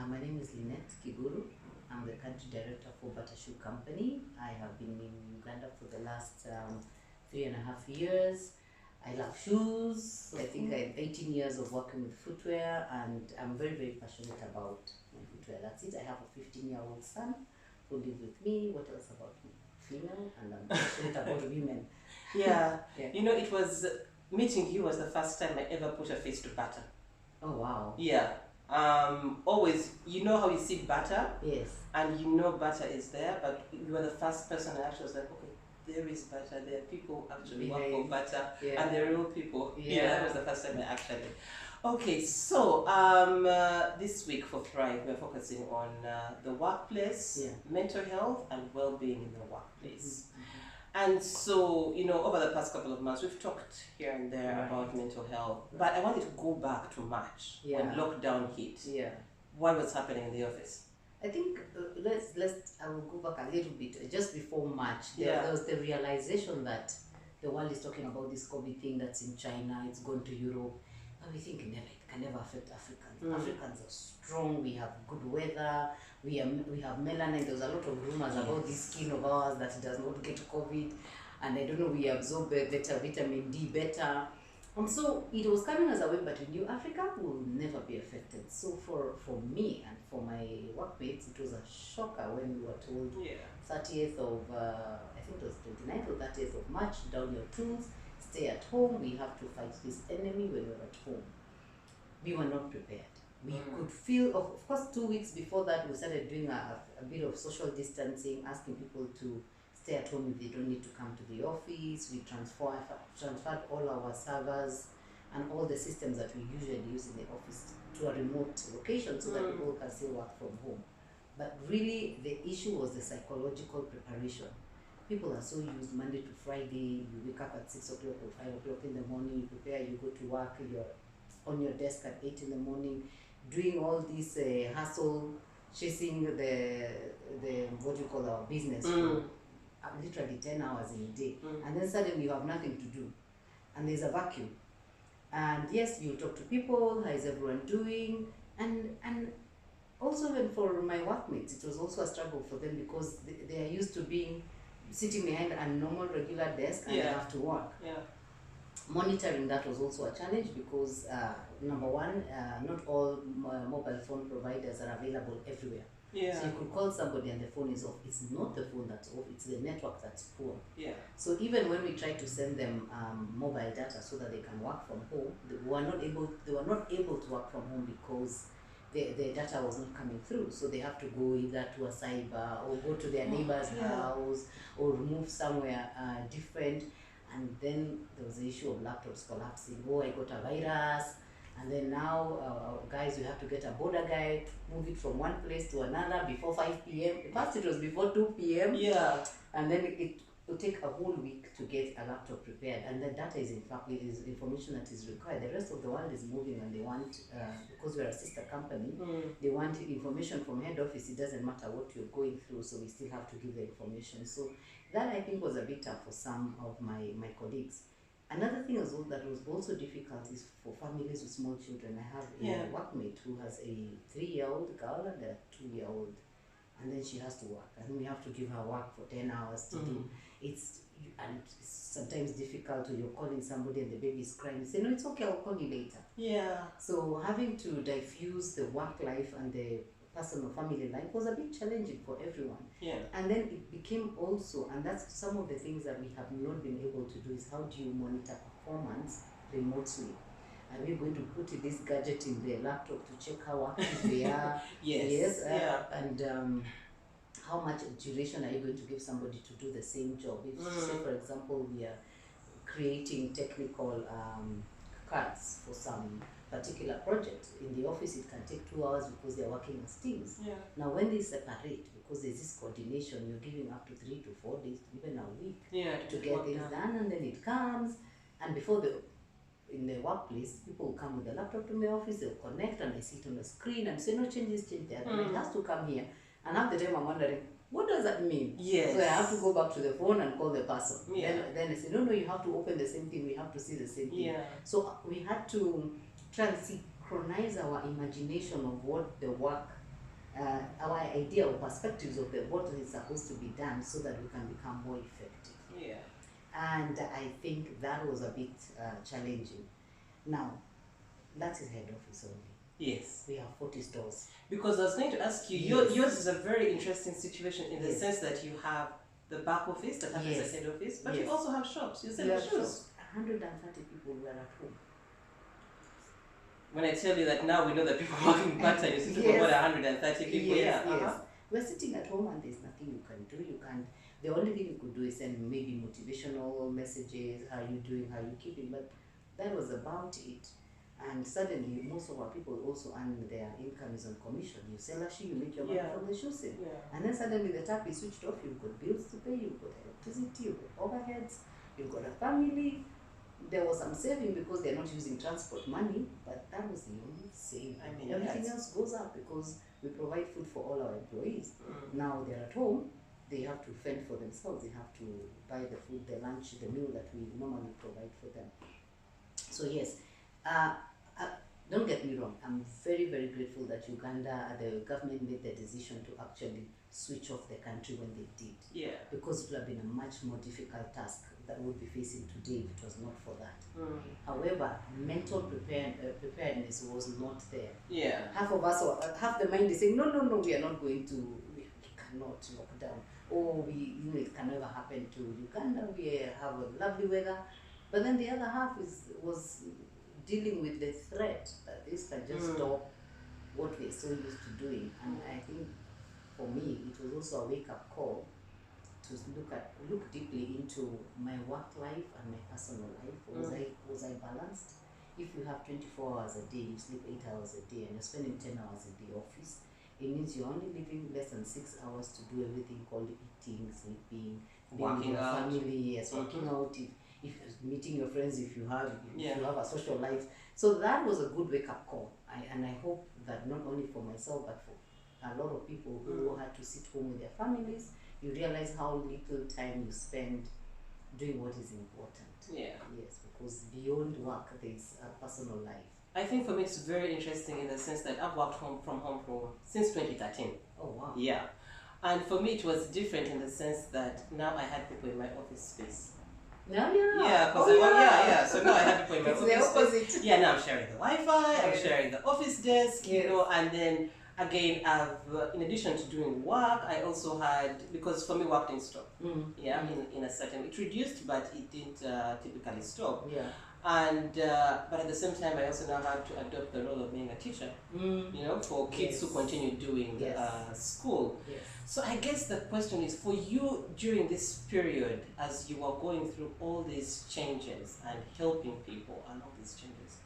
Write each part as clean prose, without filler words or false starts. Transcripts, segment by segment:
My name is Lynette Kiguru. I'm the country director for Butter Shoe Company. I have been in Uganda for the last 3.5 years. I love shoes. I think I have 18 years of working with footwear, and I'm very, very passionate about my footwear. That's it. I have a 15-year-old son who lives with me. What else about me? Female, and I'm passionate about women. Yeah. Yeah. You know, it was meeting you was the first time I ever put a face to butter. Oh, wow. Yeah. Always, you know how you see butter, Yes. and you know butter is there, but you were the first person I actually was like, okay, there is butter. There are people actually work for butter, Yeah. and they're real people. Yeah. That was the first time I actually. Okay, so this week for Thrive, we're focusing on the workplace, Yeah. mental health, and well-being in the workplace. Mm-hmm. And so, you know, over the past couple of months, we've talked here and there Right. about mental health. But I wanted to go back to March when Yeah. lockdown hit. Yeah. What was happening in the office? I think I will go back a little bit. Just before March, there was the realization that the world is talking about this COVID thing that's in China, it's gone to Europe, and we think it can never affect Africans. Africans are strong, we have good weather, we have melanin. There's a lot of rumors about this skin of ours that does not get COVID, and I don't know, we absorb better vitamin D better. And so it was coming as a way, but we knew Africa will never be affected. So for me and for my workmates, it was a shocker when we were told 30th of, I think it was 29th or 30th of March, down your tools, stay at home, we have to fight this enemy when we're at home. We were not prepared. We could feel, of course, 2 weeks before that, we started doing a bit of social distancing, asking people to stay at home if they don't need to come to the office. We transferred all our servers and all the systems that we usually use in the office to a remote location so that people can still work from home. But really, the issue was the psychological preparation. People are so used Monday to Friday. You wake up at 6 o'clock or 5 o'clock in the morning, you prepare, you go to work, you're on your desk at 8 in the morning, doing all this hustle, chasing the what you call our business for literally 10 hours in a day, and then suddenly you have nothing to do, and there's a vacuum. And yes, you talk to people, how is everyone doing, and also even for my workmates, it was also a struggle for them because they are used to being sitting behind a normal regular desk and they have to work. Monitoring that was also a challenge because number one, not all mobile phone providers are available everywhere. So you could call somebody and the phone is off. It's not the phone that's off, it's the network that's poor. So even when we tried to send them mobile data so that they can work from home, they were not able to work from home because the data was not coming through. So they have to go either to a cyber or go to their neighbor's house or move somewhere different. And then there was the issue of laptops collapsing. Oh, I got a virus. And then now, guys, we have to get a border guy, move it from one place to another before 5 p.m. First, it was before 2 p.m. And then it will take a whole week to get a laptop prepared. And the data is, in fact, is information that is required. The rest of the world is moving and they want, because we're a sister company, they want information from head office. It doesn't matter what you're going through, so we still have to give the information. So that, I think, was a bit tough for some of my colleagues. Another thing that was also difficult is for families with small children. I have a workmate who has a 3-year-old girl and a 2-year-old, and then she has to work, and we have to give her work for 10 hours to do. It's sometimes difficult when you're calling somebody and the baby is crying. You say, no, it's okay, I'll call you later. So having to diffuse the work life and the personal family life was a bit challenging for everyone. And then it became also, and that's some of the things that we have not been able to do, is how do you monitor performance remotely? Are we going to put this gadget in the laptop to check how active they are? And how much duration are you going to give somebody to do the same job? If, say, for example, we are creating technical cards for some particular project. In the office, it can take 2 hours because they're working as teams. Now, when they separate, because there's this coordination, you're giving up to 3 to 4 days, even a week to get things done, and then it comes. And before in the workplace, people will come with a laptop to my office, they'll connect, and I see it on the screen and say, no, change this, change that. And it has to come here. And half the time I'm wondering, what does that mean? So I have to go back to the phone and call the person. Then I say, no, you have to open the same thing, we have to see the same thing. So we had to try and synchronize our imagination of what the work our idea or perspectives of what is supposed to be done so that we can become more effective. Yeah. And I think that was a bit challenging. Now, that is head office only. Yes. We have 40 stores. Because I was going to ask you, Yes. yours is a very interesting situation in the Yes. sense that you have the back office that happens Yes. as head office, but Yes. you also have shops. You said We the have shoes. shops. 130 people were at home. When I tell you that now we know that people are working part-time, you see Yes. about 130 people. Yes, Yeah. yes. We're sitting at home and there's nothing you can do. You can't. The only thing you could do is send maybe motivational messages. How are you doing? How are you keeping? But that was about it. And suddenly, most of our people also earn their income is on commission. You sell a shoe, you make your money Yeah. from the shoe sale. Yeah. And then suddenly the tap is switched off. You've got bills to pay. You've got electricity. You've got overheads. You've got a family. There was some saving because they're not using transport money, but that was the only saving. I mean, everything else goes up because we provide food for all our employees. Mm. Now they're at home, they have to fend for themselves. They have to buy the food, the lunch, the meal that we normally provide for them. So yes, don't get me wrong. I'm very, very grateful that Uganda, the government made the decision to actually switch off the country when they did. Yeah. Because it would have been a much more difficult task that we'll be facing today if it was not for that. Mm. However, mental preparedness was not there. Yeah. Half of us, half the mind is saying, no, we are not going to, we cannot lock down. Or it can never happen to Uganda. We have a lovely weather. But then the other half was dealing with the threat that this can just stop what we're so used to doing. And I think for me, it was also a wake-up call to look deeply into my work life and my personal life. Was I balanced? If you have 24 hours a day, you sleep 8 hours a day, and you're spending 10 hours in the office, it means you're only living less than 6 hours to do everything called eating, sleeping, being with your family, yes, working out, if meeting your friends, if you have a social life. So that was a good wake-up call. And I hope that not only for myself, but for a lot of people who had to sit home with their families, you realize how little time you spend doing what is important. Yeah. Yes, because beyond work, there's a personal life. I think for me it's very interesting in the sense that I've worked from home since 2013. Oh wow. Yeah. And for me it was different in the sense that now I had people in my office space. Yeah. Yeah, because So now I have people in my it's office the opposite. space. Yeah, now I'm sharing the Wi-Fi, I'm sharing the office desk, Yes. and then again, I've in addition to doing work, I also had, because for me work didn't stop. In a certain, it reduced, but it didn't typically stop. Yeah. And but at the same time, I also now had to adopt the role of being a teacher. For kids who continue doing school. Yes. So I guess the question is for you during this period, as you were going through all these changes and helping people and all these changes,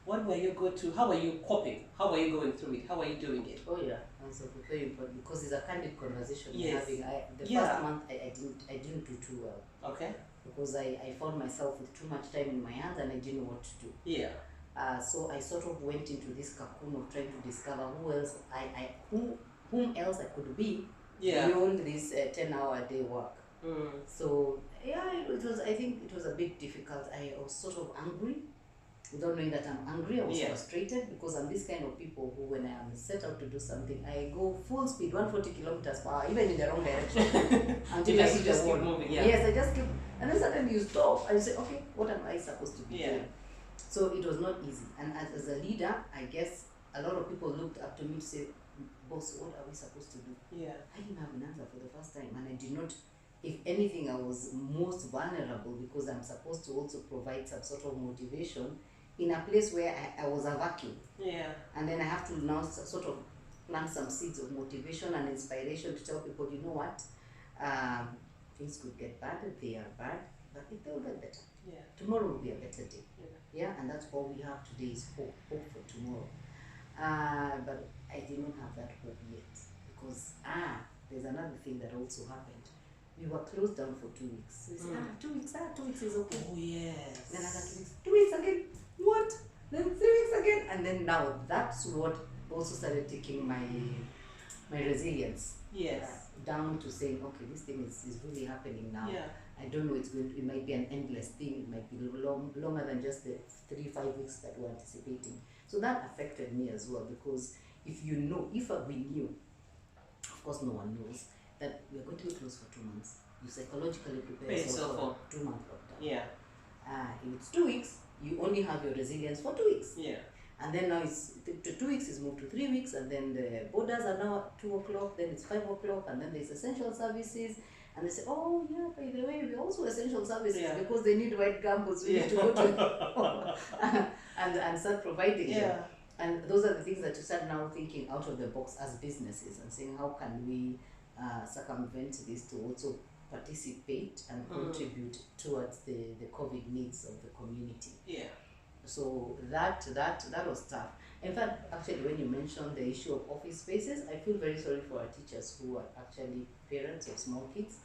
what were your go-to? How were you coping? How were you going through it? How were you doing it? Oh yeah, that's very important because it's a candid conversation we're Yes. having. First month I didn't do too well. Okay. Because I found myself with too much time in my hands and I didn't know what to do. Yeah. So I sort of went into this cocoon of trying to discover whom else I could be beyond this 10-hour-a-day work. So yeah, I think it was a bit difficult. I was sort of angry. Without knowing that I'm angry, I was frustrated because I'm this kind of people who, when I am set out to do something, I go full speed, 140 kilometers per hour, even in the wrong direction. Until I see just the keep wall. moving. Yes, I just keep, and then suddenly you stop and you say, okay, what am I supposed to be doing? So it was not easy. And as a leader, I guess a lot of people looked up to me to say, boss, what are we supposed to do? Yeah. I didn't have an answer for the first time, and I did not. If anything, I was most vulnerable because I'm supposed to also provide some sort of motivation in a place where I was a vacuum. Yeah. And then I have to now sort of plant some seeds of motivation and inspiration to tell people, you know what, things could get bad, they are bad, but they will get better. Yeah. Tomorrow will be a better day. Yeah. And that's all we have today is hope for tomorrow. But I did not have that hope yet because there's another thing that also happened. We were closed down for 2 weeks. So we said, 2 weeks is okay. Oh yes. Then another 2 weeks. 2 weeks again. What? Then 3 weeks again. And then now that's what also started taking my resilience. Yes. Down to saying, okay, this thing is really happening now. Yeah. I don't know, it might be an endless thing. It might be longer than just the 3-5 weeks that we're anticipating. So that affected me as well because if we knew of course, no one knows that we're going to be closed for 2 months. You psychologically prepare Pay yourself yourself for for. a 2 month lockdown. Yeah. If it's 2 weeks, you only have your resilience for 2 weeks. Yeah. And then now it's to 2 weeks is moved to 3 weeks, and then the borders are now at 2 o'clock, then it's 5 o'clock, and then there's essential services. And they say, oh yeah, by the way, we're also essential services because they need white gumboots. We need to go to and start providing them. And those are the things that you start now thinking out of the box as businesses and saying, how can we circumvent this to also participate and contribute towards the COVID needs of the community. Yeah. So that was tough. In fact, actually, when you mentioned the issue of office spaces, I feel very sorry for our teachers who are actually parents of small kids,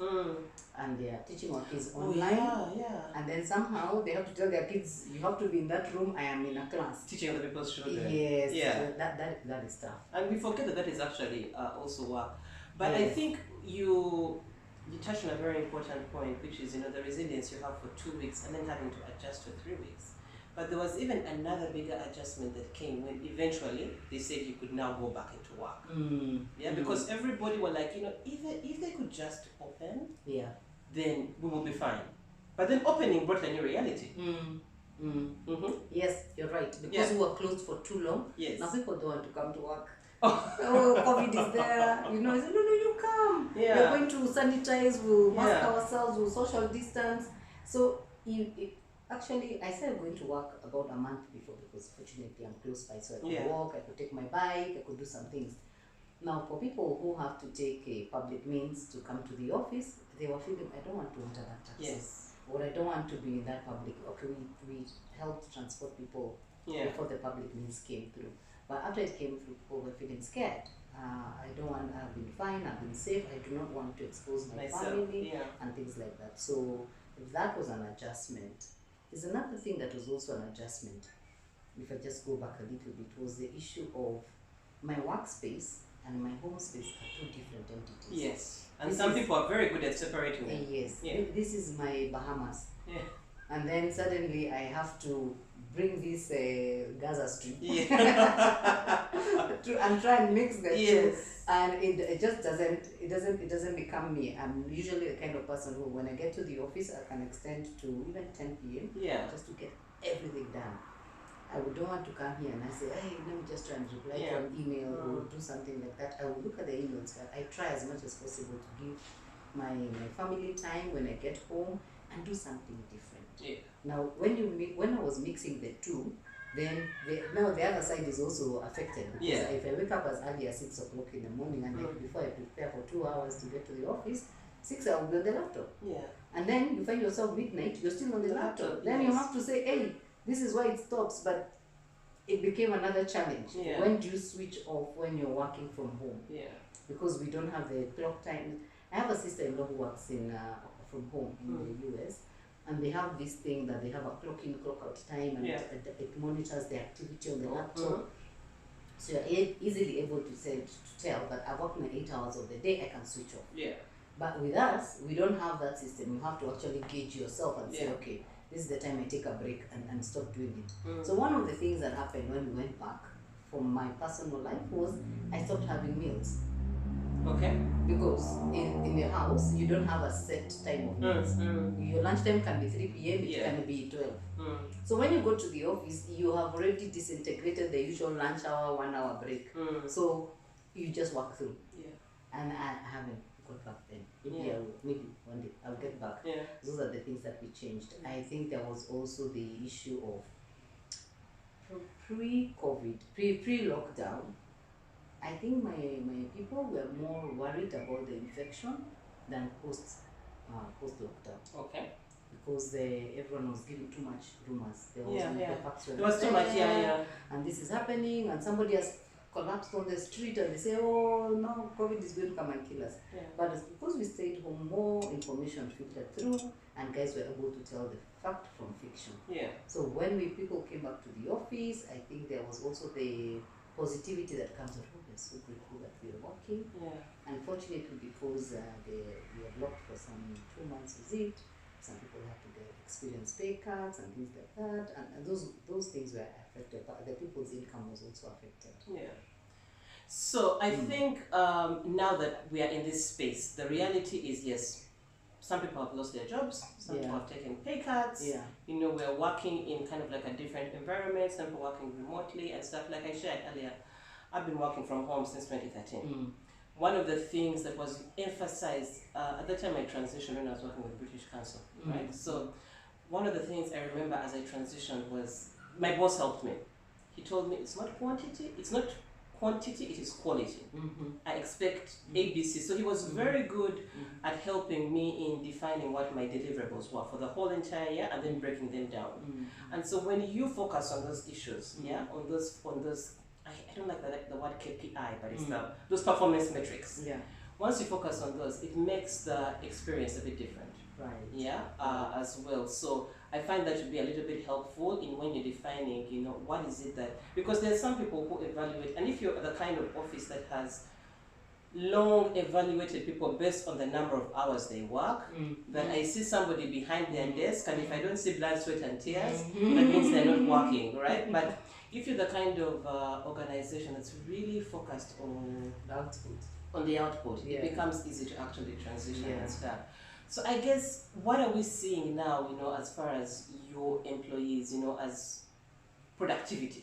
and they are teaching our kids online. And then somehow they have to tell their kids, you have to be in that room, I am in a class. Teaching other people's children. Yes, so that is tough. And we forget that is actually also work. But I think you touched on a very important point, which is, the resilience you have for 2 weeks and then having to adjust for 3 weeks. But there was even another bigger adjustment that came when eventually they said you could now go back into work. Because everybody were like, if they could just open, then we will be fine. But then opening brought a new reality. Yes, you're right. Because we were closed for too long. Yes. Now people don't want to come to work. Oh, COVID is there. Say, no, you come. We're going to sanitize, we'll mask ourselves, we'll social distance. So actually, I started going to work about a month before because fortunately I'm close by, so I could walk, I could take my bike, I could do some things. Now, for people who have to take a public means to come to the office, they were feeling, I don't want to enter that taxi. Yes. Or I don't want to be in that public. Okay, we helped transport people before the public means came through. But after it came through, people were feeling scared. I've been fine, I've been safe, I do not want to expose my family and things like that. So that was an adjustment. There's another thing that was also an adjustment, if I just go back a little bit, was the issue of my workspace and my home space are two different entities. Yes, and some people are very good at separating them. Yes, this is my Bahamas. And then suddenly I have to bring this Gaza Strip and try and mix the two. And it just doesn't become me. I'm usually the kind of person who, when I get to the office, I can extend to even 10 p.m. Just to get everything done. I don't want to come here and I say, hey, let me just try and reply to an email or do something like that. I will look at the emails. I try as much as possible to give my family time when I get home and do something different. Now, when I was mixing the two, then now the other side is also affected, because if I wake up as early as 6 o'clock in the morning and before I prepare for 2 hours to get to the office, 6 I will be on the laptop. And then you find yourself midnight, you're still on the laptop. Then you have to say, hey, this is why it stops, but it became another challenge. When do you switch off when you're working from home? Because we don't have the clock time. I have a sister-in-law who works from home in the US. And they have this thing that they have a clock in, clock out time, and it monitors the activity on the laptop. So you're easily able to tell that I've worked my 8 hours of the day, I can switch off. But with us, we don't have that system. You have to actually gauge yourself and say, okay, this is the time I take a break and stop doing it. So one of the things that happened when we went back from my personal life was I stopped having meals. Because in the house, you don't have a set time of meals. Your lunchtime can be 3 p.m., it can be 12. So when you go to the office, you have already disintegrated the usual lunch hour, 1 hour break. So you just walk through. And I haven't got back then. Maybe one day I'll get back. Those are the things that we changed. I think there was also the issue of pre-COVID, pre-lockdown. I think my people were more worried about the infection than post-lockdown. Because everyone was giving too much rumors. There was too much, and this is happening, and somebody has collapsed on the street, and they say, oh, no, COVID is going to come and kill us. But it's because we stayed home, more information filtered through, and guys were able to tell the fact from fiction. So when people came back to the office, I think there was also the positivity that comes out. We're so grateful that we're working. Unfortunately, because we were blocked for some 2 months visit, some people had to experience pay cuts and things like that, and those things were affected, but the people's income was also affected. So I think now that we are in this space, the reality is yes, some people have lost their jobs, some people have taken pay cuts. Yeah. You know, we're working in kind of like a different environment, some people working remotely and stuff. Like I shared earlier, I've been working from home since 2013. One of the things that was emphasized at the time I transitioned when I was working with British Council, right? So one of the things I remember as I transitioned was my boss helped me. He told me it's not quantity, it is quality. I expect ABC. So he was very good at helping me in defining what my deliverables were for the whole entire year and then breaking them down. And so when you focus on those issues, on those I don't like the word KPI, but it's those performance metrics. Yeah. Once you focus on those, it makes the experience a bit different. Right. Yeah, as well. So I find that to be a little bit helpful in when you're defining, you know, what is it that, because there's some people who evaluate, and if you're the kind of office that has long evaluated people based on the number of hours they work, then I see somebody behind their desk, and if I don't see blood, sweat, and tears, that means they're not working, right? But if you're the kind of organization that's really focused on the output, it becomes easy to actually transition and stuff. So I guess what are we seeing now, you know, as far as your employees, you know, as productivity?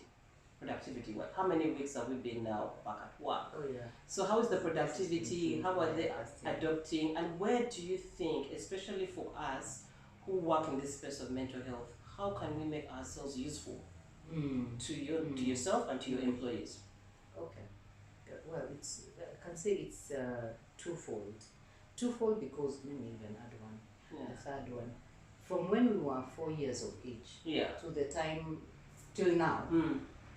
What? How many weeks have we been now back at work? Oh yeah. So how is the productivity? How are they adopting? And where do you think, especially for us who work in this space of mental health, how can we make ourselves useful to yourself and to your employees? Okay. Well, I can say it's twofold. Twofold because let me even add one. The third one. From when we were 4 years of age to the time till now,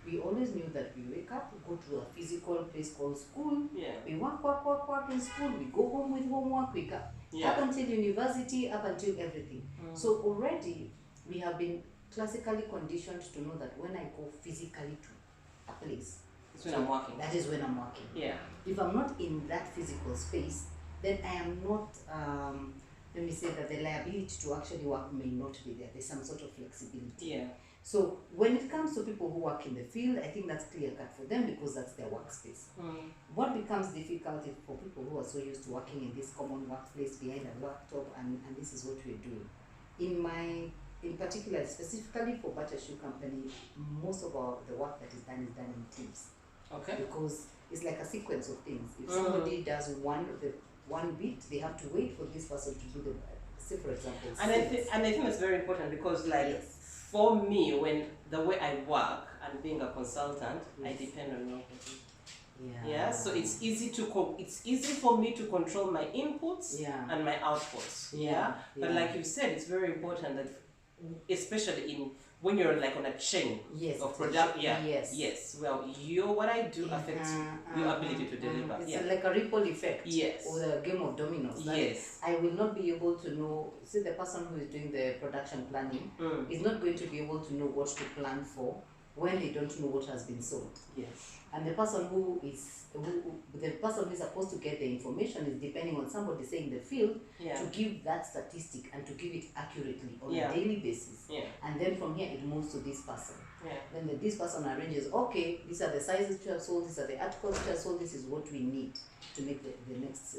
we always knew that we wake up, we go to a physical place called school, we work in school, we go home with homework, we go up until university, up until everything. So already we have been classically conditioned to know that when I go physically to a place, that's when I'm working. That is when I'm working. Yeah. If I'm not in that physical space, then I am not, let me say that the liability to actually work may not be there. There's some sort of flexibility. Yeah. So when it comes to people who work in the field, I think that's clear cut for them because that's their workspace. What becomes difficult is for people who are so used to working in this common workplace behind a laptop, and this is what we're doing. In particular, specifically for Butter Shoe Company, most of the work that is done in teams. Okay. Because it's like a sequence of things. If somebody does one bit, they have to wait for this person to do the, say for example. And I think that's very important because for me, when the way I work and being a consultant, I depend on marketing. Yeah. So it's easy for me to control my inputs and my outputs. But like you said, it's very important that, especially when you're like on a chain of product, well, what I do affects your ability to deliver. It's like a ripple effect. Or the game of dominoes. I will not be able to know, say the person who is doing the production planning is not going to be able to know what to plan for when they don't know what has been sold. And the person who is supposed to get the information is depending on somebody say in the field to give that statistic and to give it accurately on a daily basis. And then from here it moves to this person. Then this person arranges, okay, these are the sizes which are sold, these are the articles which are sold, this is what we need to make the next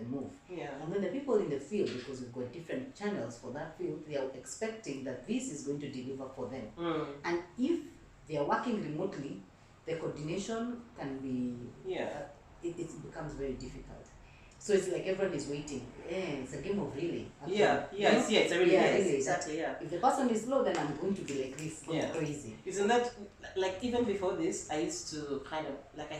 move. And then the people in the field, because we've got different channels for that field, they are expecting that this is going to deliver for them. And if they are working remotely, the coordination can be, it becomes very difficult. So it's like everyone is waiting. It's a game of relay. It's a relay. Exactly. If the person is slow, then I'm going to be like this, crazy. Isn't that, like, even before this, I used to kind of, like,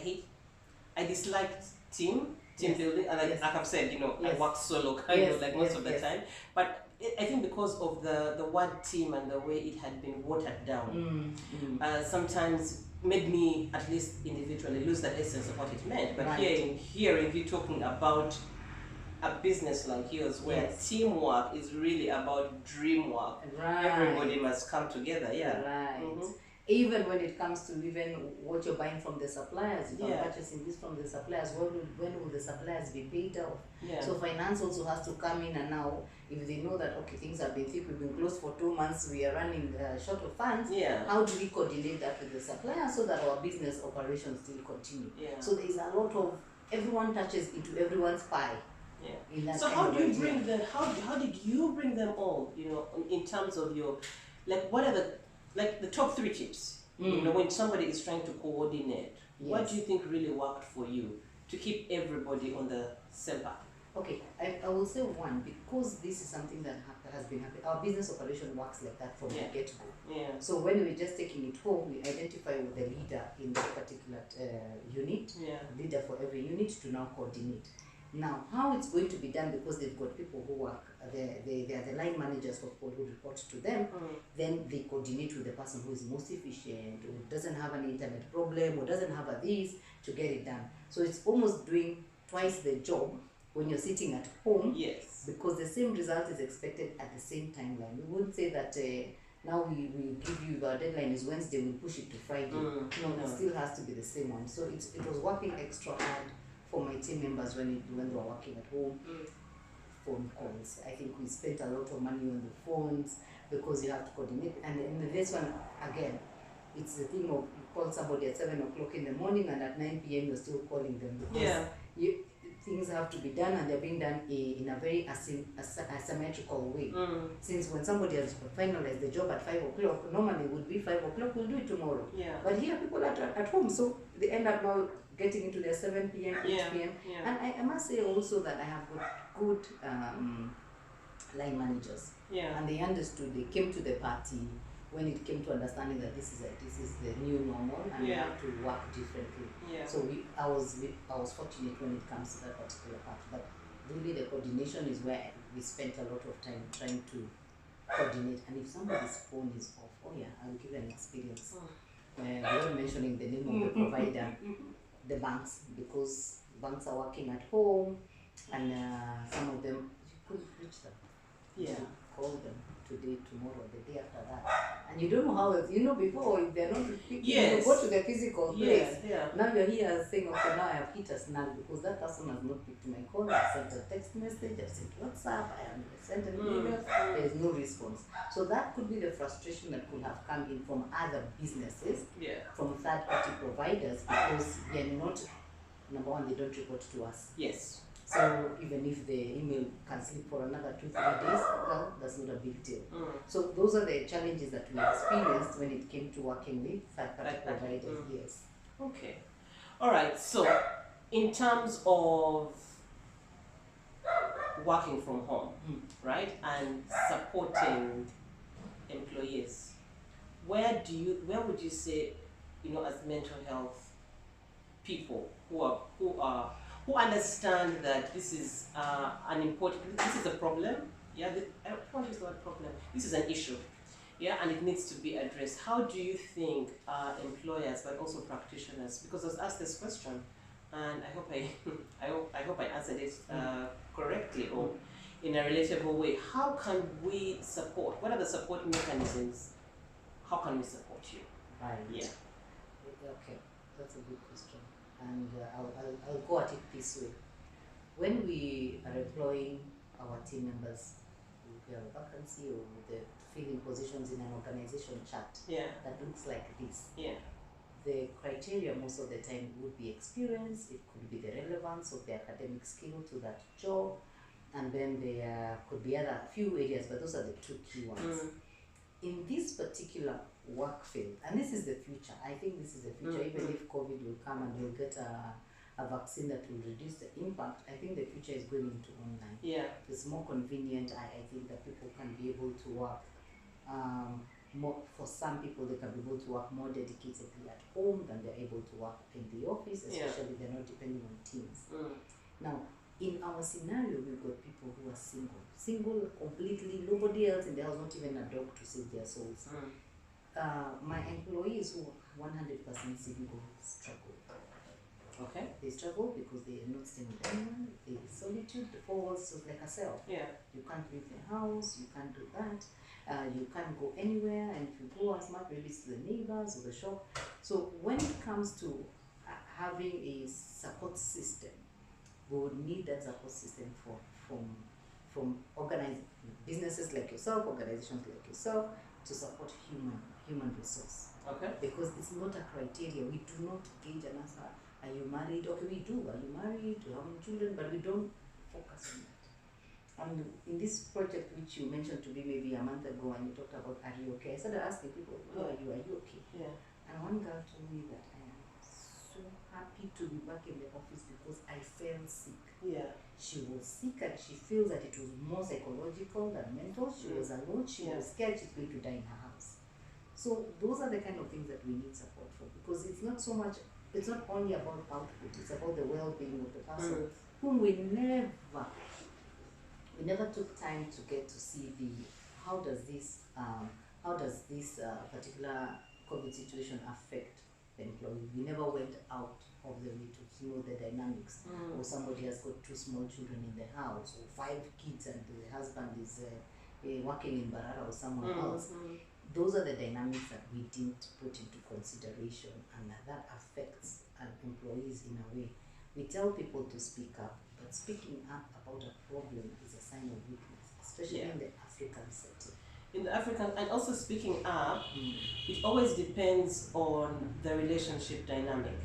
I disliked team building, and like I've said, you know, I work solo like most of the time. But I think because of the word team and the way it had been watered down, sometimes made me, at least individually, lose the essence of what it meant. But hearing you talking about a business like yours, where teamwork is really about dream work, everybody must come together. even when it comes to even what you're buying from the suppliers, if I'm Yeah. purchasing this from the suppliers, when will the suppliers be paid off? Yeah. So finance also has to come in, and now if they know that okay, things have been thick, we've been closed for 2 months, we are running short of funds. Yeah. How do we coordinate that with the supplier so that our business operations still continue? Yeah. So there is a lot of, everyone touches into everyone's pie. Yeah. So how do you bring them? How did you bring them all? You know, in terms of your, like, what are the top 3 tips? You know, when somebody is trying to coordinate, what do you think really worked for you to keep everybody on the same path? Okay, I will say one, because this is something that has been happening. Our business operation works like that from the get-go. Yeah. So when we're just taking it home, we identify with the leader in that particular unit, leader for every unit to now coordinate. Now, how it's going to be done, because they've got people who work, they are the line managers for people who report to them, then they coordinate with the person who is most efficient, who doesn't have an internet problem, or doesn't have a this, to get it done. So it's almost doing twice the job when you're sitting at home, because the same result is expected at the same timeline. We wouldn't say that now we give you, our deadline is Wednesday, we'll push it to Friday. No, it still has to be the same one. So it was working extra hard for my team members when they were working at home. Phone calls. I think we spent a lot of money on the phones, because you have to coordinate. And in this one, again, it's the thing of, you call somebody at 7 o'clock in the morning, and at 9 p.m. you're still calling them, because things have to be done, and they're being done in a very asymmetrical way. Since when somebody has finalized the job at 5 o'clock, normally it would be 5 o'clock, we'll do it tomorrow. But here people are at home, so they end up now getting into their 7 p.m., 8 p.m. And I must say also that I have got good line managers. And they understood, they came to the party when it came to understanding that this is the new normal, and we have to work differently. So I was fortunate when it comes to that particular part. But really the coordination is where we spent a lot of time trying to coordinate. And if somebody's phone is off, I'll give an experience. Without mentioning the name of the provider, the banks, because banks are working at home, and some of them, you couldn't reach them. You call them today, tomorrow, the day after that, and you don't know how else. Before, if they're not picking, you go to the physical place. Now you're here saying, okay, now I have hit a snag because that person has not picked my call. I've sent a text message, I've sent WhatsApp, I have sent an email, there is no response. So that could be the frustration that could have come in from other businesses, from third-party providers, because they're not, number one, they don't report to us. So even if the email can sleep for another 2-3 days, well, that's not a big deal. So those are the challenges that we experienced when it came to working with third-party providers. Okay. All right. So in terms of working from home, right, and supporting employees, where would you say, as mental health people who understand that this is this is a problem, I want to use the word problem, this is an issue, and it needs to be addressed. How do you think employers, but also practitioners, because I was asked this question, and I hope I hope I answered it correctly or in a relatable way. How can we support? What are the support mechanisms? How can we support you? Okay, that's a good question. And I'll go at it this way. When we are employing our team members, we have a vacancy or the filling positions in an organization chart that looks like this. The criteria most of the time would be experience, it could be the relevance of the academic skill to that job, and then there could be other few areas, but those are the 2 key ones. In this particular work field, and this is the future, I think this is the future, even if COVID will come and we'll get a vaccine that will reduce the impact, I think the future is going into online. It's more convenient. I think that people can be able to work more, for some people they can be able to work more dedicatedly at home than they're able to work in the office, especially they're not depending on teams. Now, in our scenario, we've got people who are single completely, nobody else in the house, not even a dog to save their souls. My employees who are 100% single struggle. They struggle because they are not staying with anyone. The solitude, the 4 walls, just like a cell. You can't leave the house, you can't do that. You can't go anywhere, and if you go as much, maybe it's to the neighbors or the shop. So when it comes to having a support system, we would need that support system from organized businesses like yourself, organizations like yourself, to support human resource. Okay. Because it's not a criteria. We do not gauge and answer, are you married? Okay, we do. Are you married? Do you have any children? But we don't focus on that. And in this project which you mentioned to me maybe a month ago, and you talked about, are you okay? I started asking people, how are you? Are you okay? Yeah. And one girl told me that I am so happy to be back in the office because I felt sick. Yeah. She was sick and she feels that it was more psychological than mental. She was alone. She was scared she's going to die in her house. So those are the kind of things that we need support for, because it's not so much, it's not only about output, it's about the well-being of the person whom we never took time to get to see how does this particular COVID situation affect the employee. We never went out of the way to know the dynamics. Or somebody has got 2 small children in the house, or 5 kids, and the husband is working in Barara or somewhere else. Those are the dynamics that we didn't put into consideration, and that affects employees in a way. We tell people to speak up, but speaking up about a problem is a sign of weakness, especially in the African setting. In the African, and also speaking up, it always depends on the relationship dynamic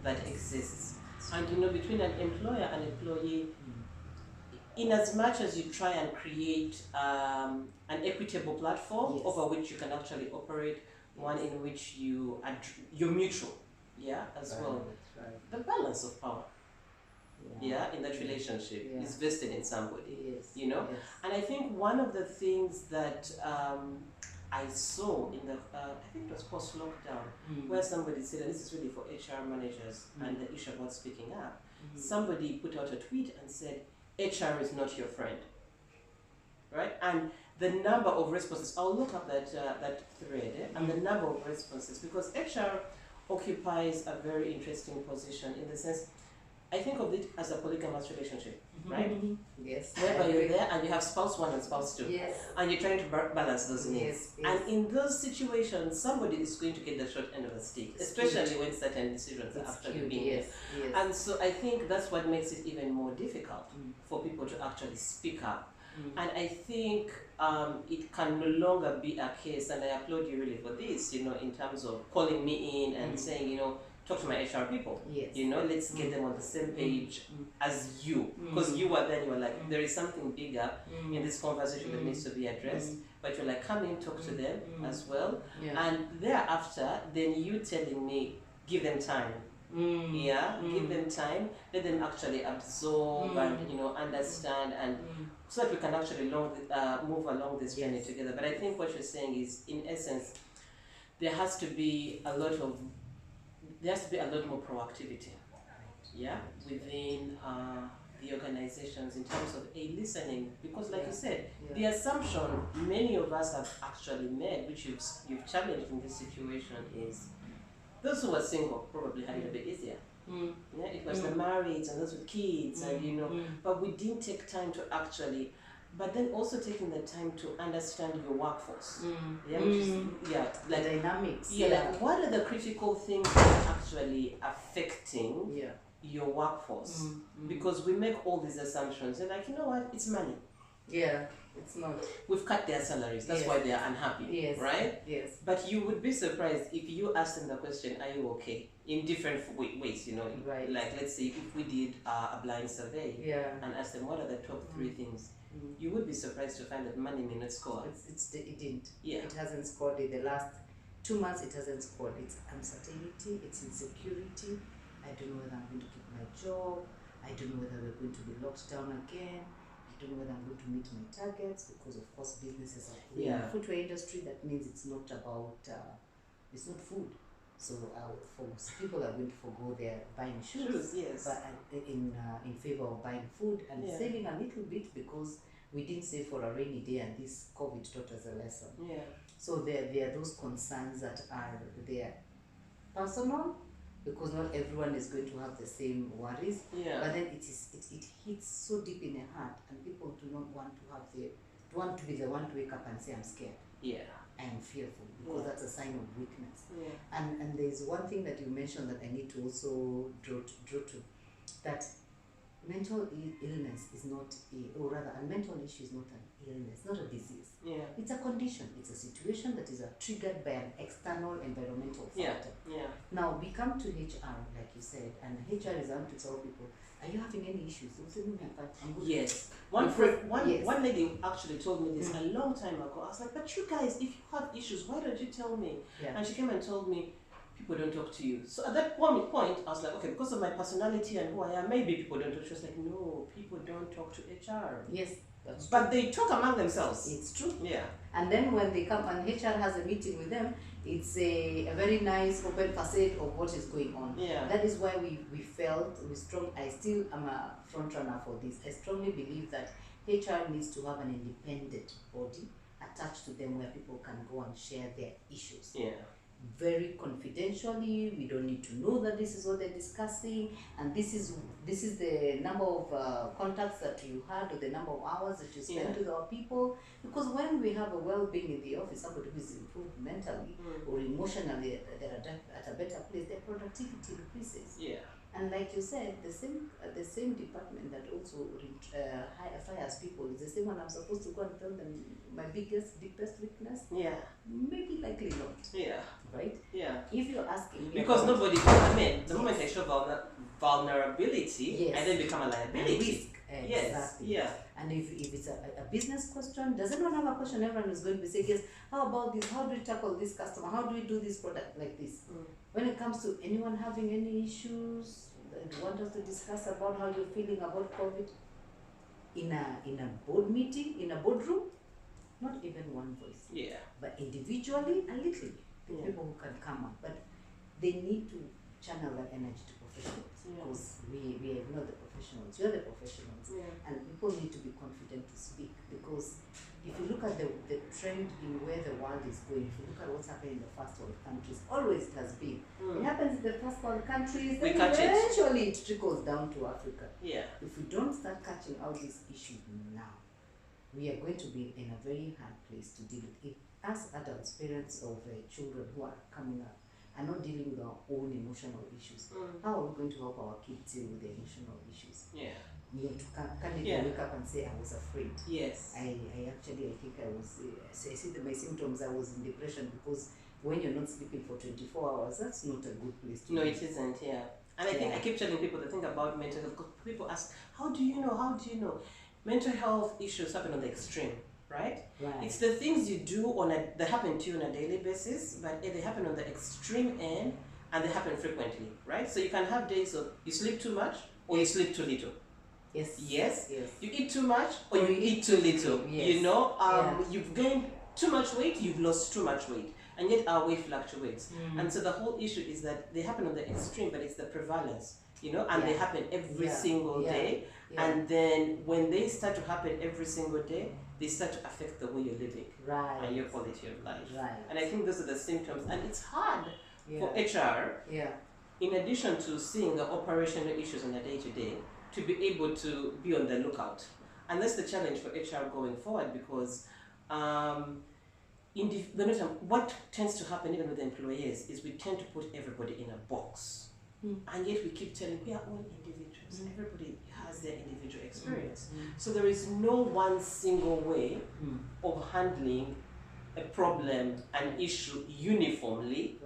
that exists. And between an employer and employee, in as much as you try and create an equitable platform over which you can actually operate, one in which you're mutual, as well. Right. The balance of power, in that relationship is vested in somebody, And I think one of the things that I saw in the, I think it was post-lockdown, where somebody said, and this is really for HR managers and the issue about speaking up, somebody put out a tweet and said, HR is not your friend, right? And the number of responses, I'll look up that thread, and the number of responses, because HR occupies a very interesting position in the sense, I think of it as a polygamous relationship, right? Yes. Whereby you're there and you have spouse 1 and spouse 2, and you're trying to balance those needs. And in those situations, somebody is going to get the short end of the stick, especially when certain decisions are actually being made. And so I think that's what makes it even more difficult for people to actually speak up. And I think it can no longer be a case, and I applaud you really for this, in terms of calling me in and saying, talk to my HR people. Let's get them on the same page as you. Because you were then, you were like, there is something bigger in this conversation that needs to be addressed. But you're like, come in, talk to them as well. And thereafter, then you telling me, give them time. Give them time, let them actually absorb and understand, and so that we can actually move along this journey together. But I think what you're saying is, in essence, there has to be a lot more proactivity, within the organizations in terms of listening, because like you said, the assumption many of us have actually made, which you've challenged in this situation, is those who were single probably had it a bit easier. It was the marrieds and those with kids, and but we didn't take time to actually, but then also taking the time to understand your workforce. Like dynamics. Like what are the critical things that are actually affecting your workforce? Because we make all these assumptions, and like, you know what, it's money. It's not. We've cut their salaries, that's why they are unhappy, right? But you would be surprised if you ask them the question, are you okay? In different ways, Like, let's say if we did a blind survey and asked them what are the top 3 things, you would be surprised to find that money may not score. It didn't. It hasn't scored in the last 2 months. It hasn't scored. It's uncertainty. It's insecurity. I don't know whether I'm going to keep my job. I don't know whether we're going to be locked down again. I don't know whether I'm going to meet my targets, because of course businesses are in the footwear industry. That means it's not about it's not food. So people are going to forgo their buying shoes, but in favor of buying food and saving a little bit, because we didn't save for a rainy day, and this COVID taught us a lesson. So there are those concerns that are there, personal, because not everyone is going to have the same worries. But then it hits so deep in the heart, and people do not want to be the one to wake up and say, I'm scared. Yeah. I am fearful, because Yeah. that's a sign of weakness. Yeah. And there's one thing that you mentioned that I need to also draw to, that mental illness is not or rather a mental issue is not an illness, not a disease. Yeah. It's a condition. It's a situation that is triggered by an external environmental Yeah. factor. Yeah. Now we come to HR, like you said, and HR is out to tell people, are you having any issues? They'll say, no, I'm fine. I'm good. Yes. Yes. One lady actually told me this a long time ago. I was like, but you guys, if you have issues, why don't you tell me? Yeah. And she came and told me, people don't talk to you. So at that point, I was like, okay, because of my personality and who I am, maybe people don't talk. She was like, no, people don't talk to HR. Yes, that's true. But they talk among themselves. It's true. Yeah. And then when they come and HR has a meeting with them, it's a very nice open facade of what is going on. Yeah. That is why we felt, I still am a front runner for this. I strongly believe that HR needs to have an independent body attached to them where people can go and share their issues. Yeah. Very confidentially. We don't need to know that this is what they're discussing, and this is the number of contacts that you had, or the number of hours that you spent with our people. Because when we have a well-being in the office, somebody who is improved mentally or emotionally, they're at a better place, their productivity increases. Yeah. And like you said, the same department that also fires people is the same one I'm supposed to go and tell them my deepest weakness. Yeah. Maybe likely not. Yeah. Right? Yeah. If you're asking me, because nobody, I mean, the moment I show vulnerability, yes, I then become a liability. Risk. Yes. Exactly. Yeah. And if it's a business question, does anyone have a question? Everyone is going to be saying, yes, how about this? How do we tackle this customer? How do we do this product like this? When it comes to anyone having any issues that you want us to discuss about how you're feeling about COVID, in a board meeting, in a boardroom, not even one voice. Yeah. But individually, a little. The people who can come up, but they need to channel that energy to professionals, because we are not the professionals. We are the professionals, and people need to be confident to speak, because if you look at the trend in where the world is going, if you look at what's happening in the first world countries, always it has been. It happens in the first world countries, then eventually it trickles down to Africa. Yeah. If we don't start catching out these issues now, we are going to be in a very hard place to deal with it. As adults, parents of children who are coming up, are not dealing with our own emotional issues. How are we going to help our kids deal with their emotional issues? Yeah. You know, can they wake up and say, I was afraid? Yes. I think I was, I see my symptoms, I was in depression, because when you're not sleeping for 24 hours, that's not a good place to No, be. it isn't, yeah. And I think I keep telling people to think about mental health, because people ask, how do you know? How do you know? Mental health issues happen on the extreme, right? It's the things you do that happen to you on a daily basis, but they happen on the extreme end, and they happen frequently, right? So you can have days of you sleep too much or you sleep too little. Yes. You eat too much or you eat too little. Yes. You know, you've gained too much weight, you've lost too much weight, and yet our weight fluctuates. And so the whole issue is that they happen on the extreme, but it's the prevalence, you know, and they happen every single day. And then when they start to happen every single day, they start to affect the way you're living and your quality of life. And I think those are the symptoms, and it's hard for HR, in addition to seeing the operational issues on a day-to-day, to be able to be on the lookout. And that's the challenge for HR going forward, because what tends to happen even with employers is we tend to put everybody in a box. And yet we keep telling, we are all individuals. Everybody has their individual experience. So there is no one single way of handling a problem, an issue uniformly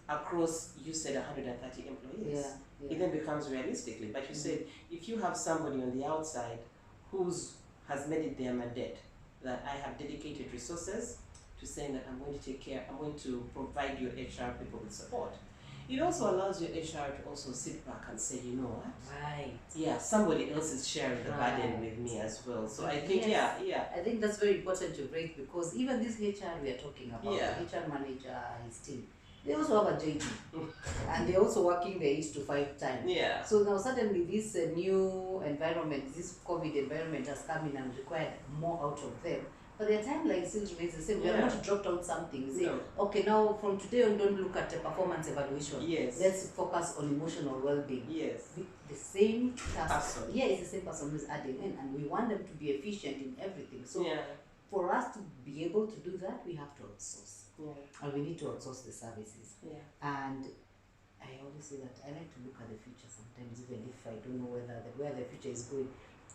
across, you said, 130 employees. It then becomes realistically. But you said, if you have somebody on the outside who has made it their mandate, that I have dedicated resources to saying that I'm going to take care, I'm going to provide your HR people with support. It also allows your HR to also sit back and say, you know what? Yeah, somebody else is sharing the burden with me as well. So I think, I think that's very important to break, because even this HR we are talking about, the HR manager, his team, they also have a JD. And they're also working the 8 to 5 time. So now suddenly this new environment, this COVID environment has come in and required more out of them. But their timeline still remains the same. We have not dropped out something. We say, okay, now from today on, don't look at the performance evaluation. Let's focus on emotional well-being. The same task. It's the same person who's adding in, and we want them to be efficient in everything. So for us to be able to do that, we have to outsource. Yeah. And we need to outsource the services. Yeah. And I always say that I like to look at the future sometimes, even if I don't know where the future is going.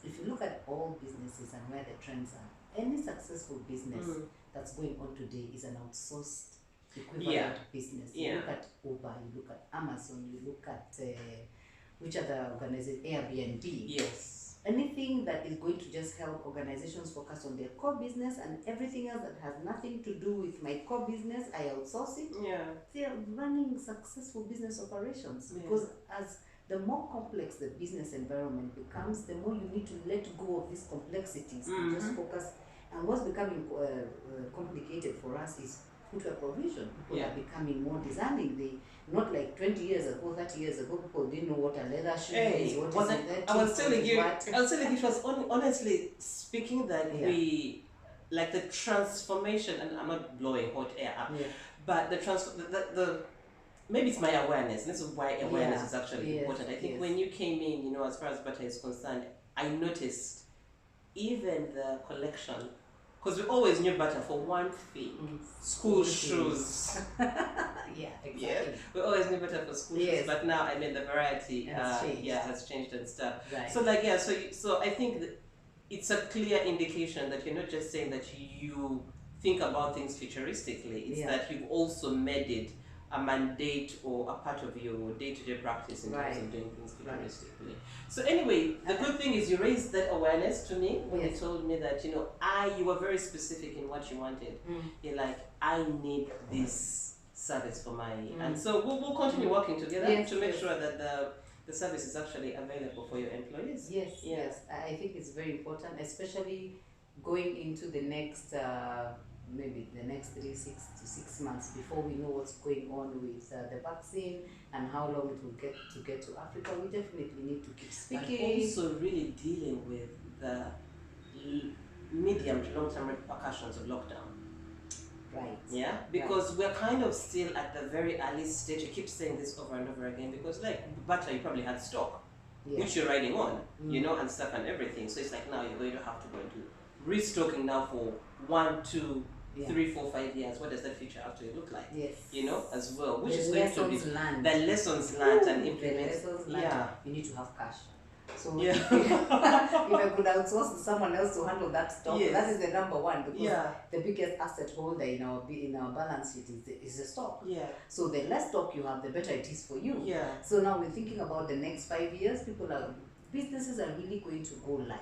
If you look at all businesses and where the trends are, any successful business that's going on today is an outsourced equivalent business. You look at Uber, you look at Amazon, you look at which other organization, Airbnb. Yes. Anything that is going to just help organizations focus on their core business, and everything else that has nothing to do with my core business, I outsource it. Yeah. They are running successful business operations because as the more complex the business environment becomes, the more you need to let go of these complexities and just focus. And what's becoming complicated for us is footwear provision. People are becoming more discerning. They not like 20 years ago, 30 years ago, people didn't know what a leather shoe is, what is synthetic, I was telling you, it was honestly speaking that we, like the transformation, and I'm not blowing hot air up, but the maybe it's my awareness. This is why awareness is actually important. I think when you came in, you know, as far as butter is concerned, I noticed even the collection, because we always knew butter for one thing, school shoes. Yeah, exactly. Yeah, we always knew better for school shoes, but now I mean the variety has changed and stuff. Right. So like so I think that it's a clear indication that you're not just saying that you think about things futuristically. It's that you've also made it a mandate or a part of your day-to-day practice in terms of doing things futuristically. So anyway, the good thing is you raised that awareness to me when you told me that, you know, you were very specific in what you wanted. You're like, I need this service for my, and so we'll continue working together to make sure that the service is actually available for your employees. Yes. I think it's very important, especially going into the next maybe the next 3 to 6 months before we know what's going on with the vaccine and how long it will get to Africa. We definitely need to keep speaking. But also really dealing with the medium to long-term repercussions of lockdown. Right. Yeah, because we're kind of still at the very early stage. I keep saying this over and over again because like butter, you probably had stock, which you're riding on, you know, and stuff and everything. So it's like now you're going to have to go into restocking now for 1, 2, 3, 4, 5 years. What does that future actually look like? Yes. You know, as well, which the is going to be the lessons learned and implemented. You need to have cash. So if I could outsource someone else to handle that stock, that is the number one, because the biggest asset holder in our balance sheet is the stock. So the less stock you have, the better it is for you. So now we're thinking about the next 5 years. Businesses are really going to go light.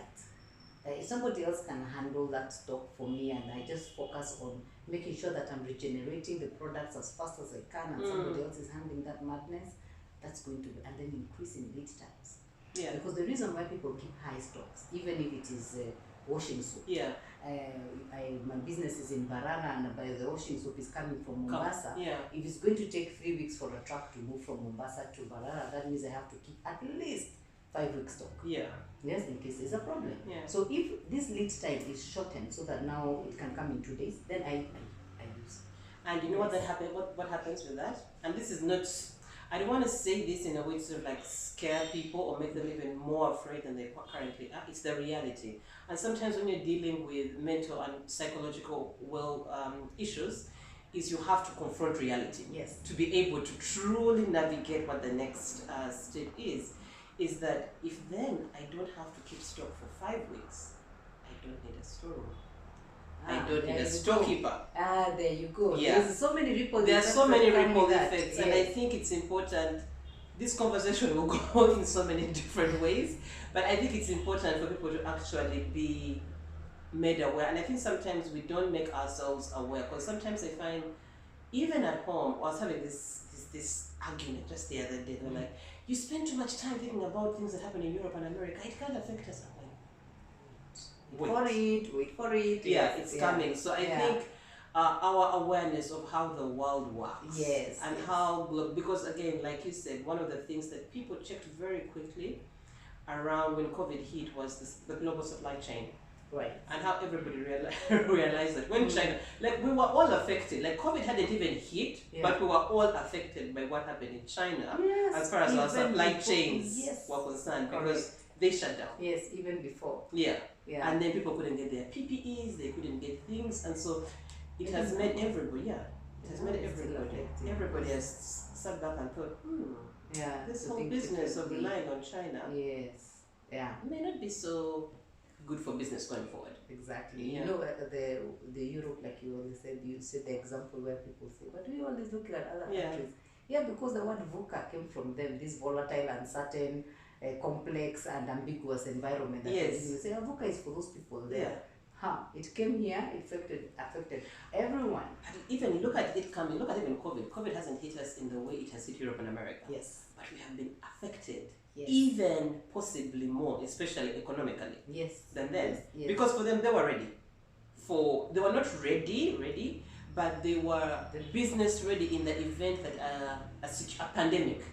If somebody else can handle that stock for me and I just focus on making sure that I'm regenerating the products as fast as I can, and somebody else is handling that madness, that's going to be, and then increasing lead times. Because the reason why people keep high stocks, even if it is washing soap. My business is in Barara, and the washing soap is coming from Mombasa. If it's going to take 3 weeks for a truck to move from Mombasa to Barara, that means I have to keep at least 5 weeks stock. Yes, in case there's a problem. So if this lead time is shortened so that now it can come in 2 days, then I use. And you know what what happens with that? And this is not, I don't want to say this in a way to sort of like scare people or make them even more afraid than they currently are. It's the reality. And sometimes when you're dealing with mental and psychological issues, is you have to confront reality to be able to truly navigate what the next step is that if then I don't have to keep stock for 5 weeks, I don't need a storeroom. I don't need a storekeeper. There you go. There's so many ripple There are so many ripple effects, and I think it's important. This conversation will go in so many different ways, but I think it's important for people to actually be made aware. And I think sometimes we don't make ourselves aware, because sometimes I find, even at home, I was having this argument just the other day. They're like, you spend too much time thinking about things that happen in Europe and America. It can't affect us. Wait for it. It's coming. So I think our awareness of how the world works, and how, because again, like you said, one of the things that people checked very quickly around when COVID hit was the global supply chain. And how everybody realized that when China, like we were all affected, like COVID hadn't even hit, but we were all affected by what happened in China as far as our supply chains were concerned, because they shut down. Yes, even before. Yeah. Yeah. And then people couldn't get their PPEs, they couldn't get things, and so it Even has made now. everybody, yeah, it has Now made it's still everybody, affecting everybody us. has sat back and thought, Yeah. this to whole think business of differently. relying on China Yes. Yeah. may not be so good for business going forward. Exactly. Yeah. You know, the Europe, like you always said, you said the example where people say, but we always look at other Yeah. countries. Yeah, because the word VUCA came from them, this volatile, uncertain, complex, and ambiguous environment. That Yes. you say, oh, VUCA is for those people there. Yeah. It came here, it affected everyone. Even look at it coming, look at even COVID. COVID hasn't hit us in the way it has hit Europe and America. Yes. But we have been affected. Yes. Even possibly more, especially economically, Yes. than them. Yes. Because for them, they were ready. They were not ready, but they were business ready in the event that a pandemic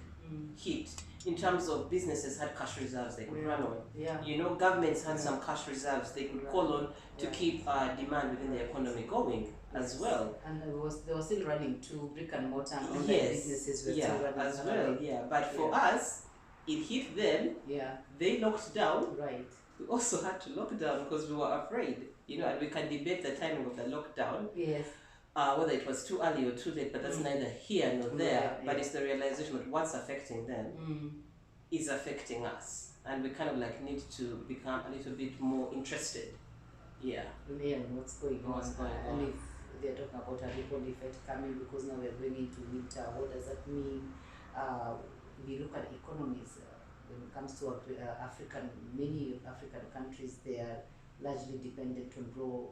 hit. In terms of businesses had cash reserves they could run on. Yeah. You know, governments had some cash reserves they could call on to keep demand within the economy going as well. And they were still running to brick and mortar and online businesses were still running as well. Yeah, but for us, it hit them. Yeah. They locked down. Right. We also had to lock down because we were afraid. You know, and we can debate the timing of the lockdown. Yes. Whether it was too early or too late, but that's neither here nor there. Yeah, but it's the realization that what's affecting them is affecting us, and we kind of like need to become a little bit more interested. Yeah. Yeah, what's going on? And on. if they're talking about a ripple effect coming because now we're going into winter, what does that mean? We look at economies. When it comes to many African countries, they are largely dependent on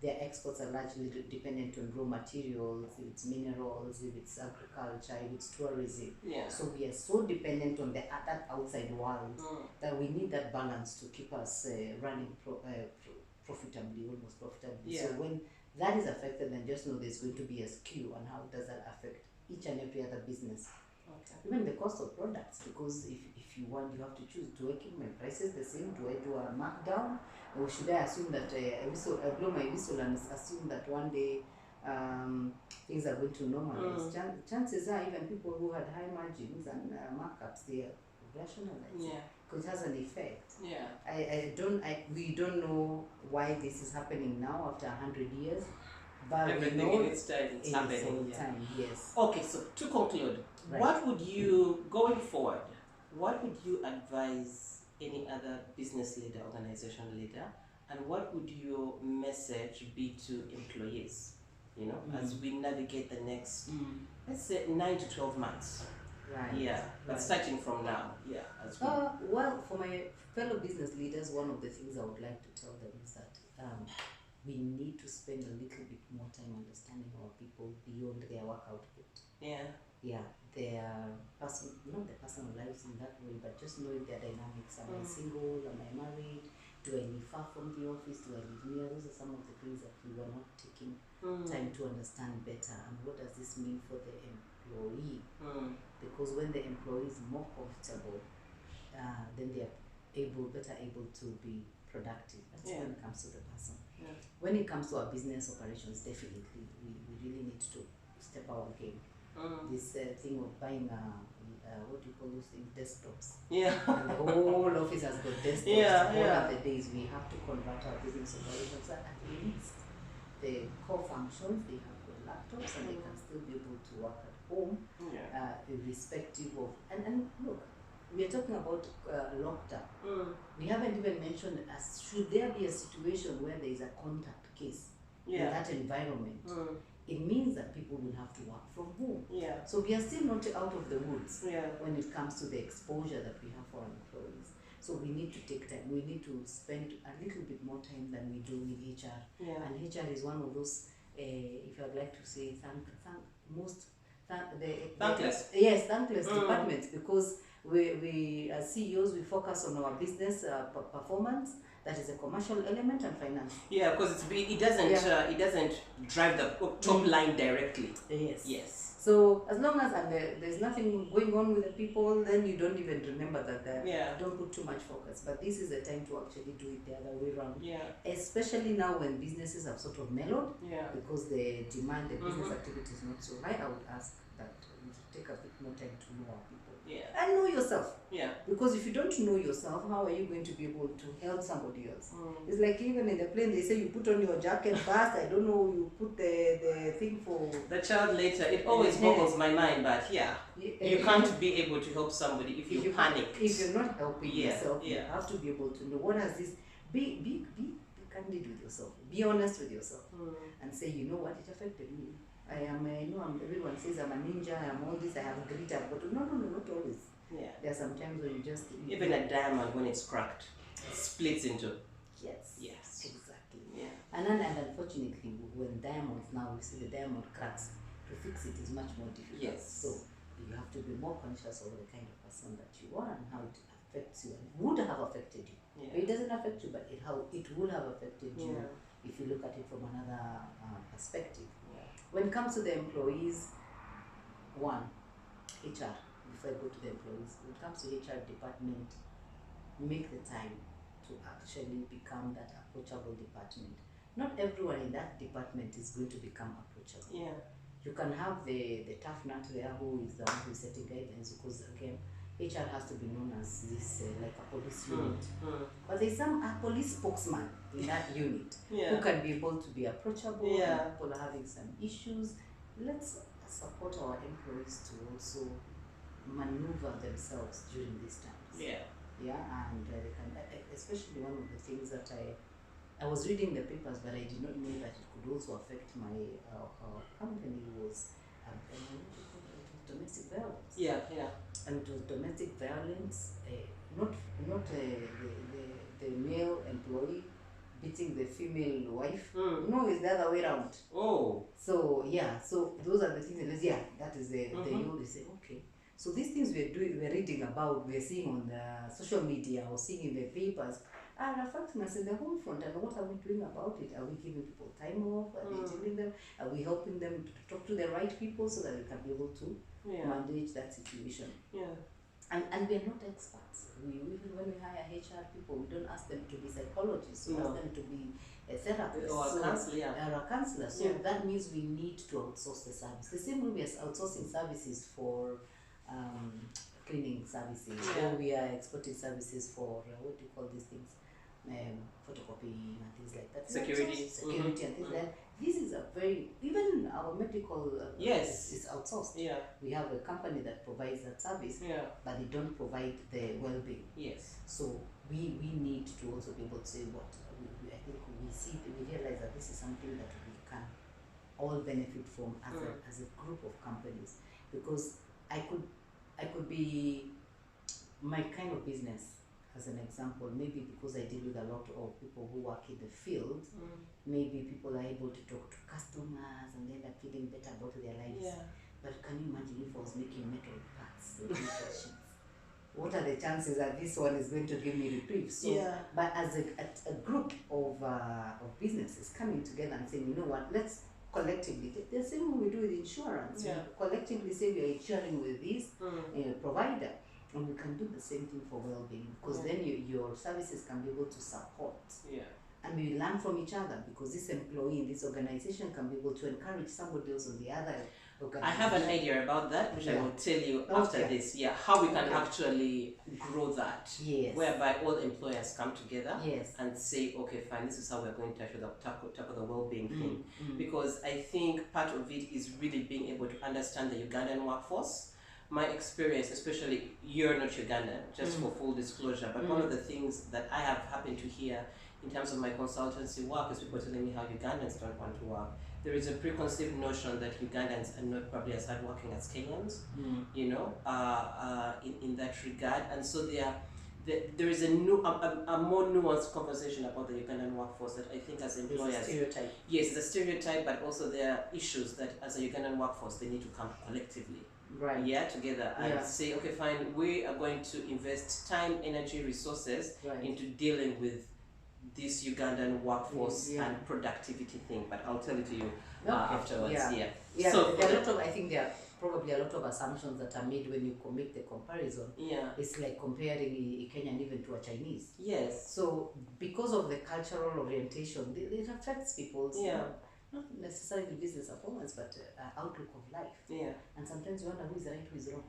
their exports are largely dependent on raw materials, if it's minerals, if it's agriculture, if it's tourism. Yeah. So we are so dependent on that outside world that we need that balance to keep us running profitably, almost profitably. Yeah. So when that is affected, then just know there's going to be a skew on how does that affect each and every other business. Okay. Even the cost of products, because if you want, you have to choose, do I keep my prices the same? Do I do a markdown? Or should I assume that I blow my whistle and assume that one day things are going to normalize? Chances are even people who had high margins and markups, they are rationalizing. Yeah. Because it has an effect. Yeah. We don't know why this is happening now after 100 years. But everything we know in its time it's happening. All the time, yes. Okay, so to conclude, Right. what would you, going forward, what would you advise any other business leader, organization leader, and what would your message be to employees, you know, as we navigate the next, let's say 9 to 12 months? Right. Yeah, but starting from now, yeah. As we well, for my fellow business leaders, one of the things I would like to tell them is that we need to spend a little bit more time understanding our people beyond their work output. Yeah. Yeah, their not their personal lives in that way, but just knowing their dynamics. Am I single? Am I married? Do I live far from the office? Do I live near? Those are some of the things that we were not taking time to understand better. And what does this mean for the employee? Because when the employee is more comfortable, then they are better able to be productive. That's when it comes to the person. Yeah. When it comes to our business operations, definitely we really need to step our game. This thing of buying what do you call those things, desktops. Yeah. And the whole office has got desktops. All of the days we have to convert our business operations at least the core functions. They have got laptops and they can still be able to work at home, irrespective of and look, we are talking about lockdown. We haven't even mentioned should there be a situation where there is a contact case in that environment. It means that people will have to work from home. Yeah. So we are still not out of the woods when it comes to the exposure that we have for our employees. So we need to take time. We need to spend a little bit more time than we do with HR. And HR is one of those, if I'd like to say, thankless departments, because we as CEOs, we focus on our business performance. That is a commercial element and finance. Yeah, because it doesn't drive the top line directly. Yes. So as long as there's nothing going on with the people, then you don't even remember that. Don't put too much focus. But this is the time to actually do it the other way around. Especially now when businesses have sort of mellowed. Because the business activity is not so high. I would ask that we take a bit more time to know our people. Yeah. And know yourself. Yeah. Because if you don't know yourself, how are you going to be able to help somebody else? Mm. It's like even in the plane, they say you put on your jacket first. I don't know, you put the thing for the child later. It always boggles my mind, but yeah, you can't be able to help somebody if you panic. If you're not helping yourself, you Yeah. have to be able to know what has this. Be candid with yourself. Be honest with yourself, and say, you know what, it affected me. I am, everyone says I'm a ninja. I am all this. I have grit. I've got no, not always. Yeah. There are some times when you just even a diamond when it's cracked splits into. Yes, exactly. Yeah. And unfortunately, when diamonds now we see the diamond cracks, to fix it is much more difficult. Yes. So you have to be more conscious of the kind of person that you are and how it affects you, and it would have affected you. Yeah. It doesn't affect you, but how it would have affected you Yeah. if you look at it from another perspective. Yeah. When it comes to the employees, one, HR. Before I go to the employees, when it comes to HR department, make the time to actually become that approachable department. Not everyone in that department is going to become approachable. Yeah. You can have the tough nut there who is the one who is setting guidelines, because again, HR has to be known as this like a police unit. But there's a police spokesman in that unit who can be able to be approachable. Yeah. When people are having some issues, let's support our employees to also maneuver themselves during these times. Yeah, and they can, especially one of the things that I was reading the papers, but I did not know that it could also affect my company was domestic violence. Yeah. And it was domestic violence, not the male employee beating the female wife. No, it's the other way around. Oh. So yeah, so those are the things. Yeah, that is the you they say, okay. So these things we're reading about, we're seeing on the social media or seeing in the papers are affecting us in the home front. And what are we doing about it? Are we giving people time off? Are we telling them? Are we helping them to talk to the right people so that we can be able to manage that situation? Yeah. And we're not experts. Even when we hire HR people, we don't ask them to be psychologists. We ask them to be a therapist or a counselor. Or a counselor. So that means we need to outsource the service. The same way we are outsourcing services for cleaning services, or we are exporting services for what do you call these things? Photocopying and things like that. Security and things like that. This is a very, even our medical is outsourced. Yeah. We have a company that provides that service, but they don't provide the well-being. Yes. So we need to also be able to say what I think we realize that this is something that we can all benefit from as a group of companies, because I could be my kind of business. As an example, maybe because I deal with a lot of people who work in the field, maybe people are able to talk to customers and then they're feeling better about their lives. Yeah. But can you imagine if I was making metal parts, what are the chances that this one is going to give me reprieve? So, but as a group of businesses coming together and saying, you know what, let's collectively, the same way we do with insurance, we collectively say we are insuring with this provider. And we can do the same thing for well-being, because then your services can be able to support. And we learn from each other, because this employee in this organization can be able to encourage somebody else on the other organization. I have an idea about that, which I will tell you after this. Yeah, how we can actually grow that. Yes. Whereby all employers come together and say, okay, fine, this is how we're going to tackle the well-being thing. Because I think part of it is really being able to understand the Ugandan workforce. My experience, especially, you're not Ugandan, just for full disclosure, but one of the things that I have happened to hear in terms of my consultancy work is people telling me how Ugandans don't want to work. There is a preconceived notion that Ugandans are not probably as hardworking as Kenyans, you know, in that regard. And so there is a more nuanced conversation about the Ugandan workforce that I think as employers... There's a stereotype. Yes, the stereotype, but also there are issues that as a Ugandan workforce, they need to come collectively. Together and say, okay, fine, we are going to invest time, energy, resources into dealing with this Ugandan workforce and productivity thing. But I'll tell it to you afterwards. So there are a lot of, I think there are probably a lot of assumptions that are made when you make the comparison. It's like comparing a Kenyan even to a Chinese. So because of the cultural orientation, it affects people's not necessarily business performance, but outlook of life. And sometimes you wonder who is right, who is wrong.